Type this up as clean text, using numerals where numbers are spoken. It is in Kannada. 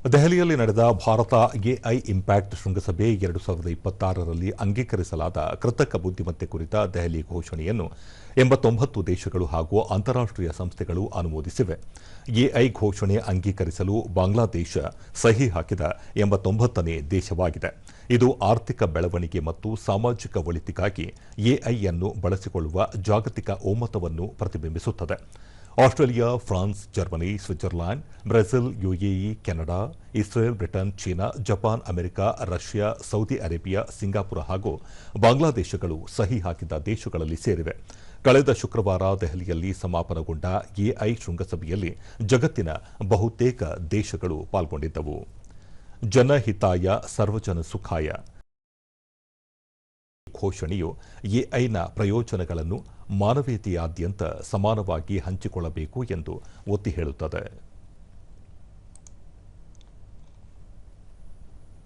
ದೆಹಲಿಯಲ್ಲಿ ನಡೆದ ಭಾರತ ಎಐ ಇಂಪ್ಯಾಕ್ಟ್ ಶೃಂಗಸಭೆ 2026ರಲ್ಲಿ ಅಂಗೀಕರಿಸಲಾದ ಕೃತಕ ಬುದ್ಧಿಮತ್ತೆ ಕುರಿತ ದೆಹಲಿ ಘೋಷಣೆಯನ್ನು 89 ದೇಶಗಳು ಹಾಗೂ ಅಂತಾರಾಷ್ಟ್ರೀಯ ಸಂಸ್ಥೆಗಳು ಅನುಮೋದಿಸಿವೆ. ಎಐ ಘೋಷಣೆ ಅಂಗೀಕರಿಸಲು ಬಾಂಗ್ಲಾದೇಶ ಸಹಿ ಹಾಕಿದ 89ನೇ ದೇಶವಾಗಿದೆ. ಇದು ಆರ್ಥಿಕ ಬೆಳವಣಿಗೆ ಮತ್ತು ಸಾಮಾಜಿಕ ಒಳಿತಿಗಾಗಿ ಎಐಯನ್ನು ಬಳಸಿಕೊಳ್ಳುವ ಜಾಗತಿಕ ಒಮ್ಮತವನ್ನು ಪ್ರತಿಬಿಂಬಿಸುತ್ತದೆ. Australia, France, Germany, Switzerland, Brazil, UAE, Canada, Israel, Britain, China, Japan, America, Russia, Saudi Arabia, Singapore ಹಾಗೂ ಬಾಂಗ್ಲಾದೇಶಗಳು ಸಹಿ ಹಾಕಿದ ದೇಶಗಳಲ್ಲಿ ಸೇರಿವೆ. ಕಳೆದ ಶುಕ್ರವಾರ ದೆಹಲಿಯಲ್ಲಿ ಸಮಾಪನಗೊಂಡ ಎಐ ಶೃಂಗಸಭೆಯಲ್ಲಿ ಜಗತ್ತಿನ ಬಹುತೇಕ ದೇಶಗಳು ಪಾಲ್ಗೊಂಡಿದ್ದವು. ಜನಹಿತಾಯ ಸರ್ವಜನ ಸುಖಾಯ ಘೋಷಣೆಯು ಎಐನ ಪ್ರಯೋಜನಗಳನ್ನು ಮಾನವೀಯತೆಯಾದ್ಯಂತ ಸಮಾನವಾಗಿ ಹಂಚಿಕೊಳ್ಳಬೇಕು ಎಂದು ಒತ್ತಿ ಹೇಳುತ್ತದೆ.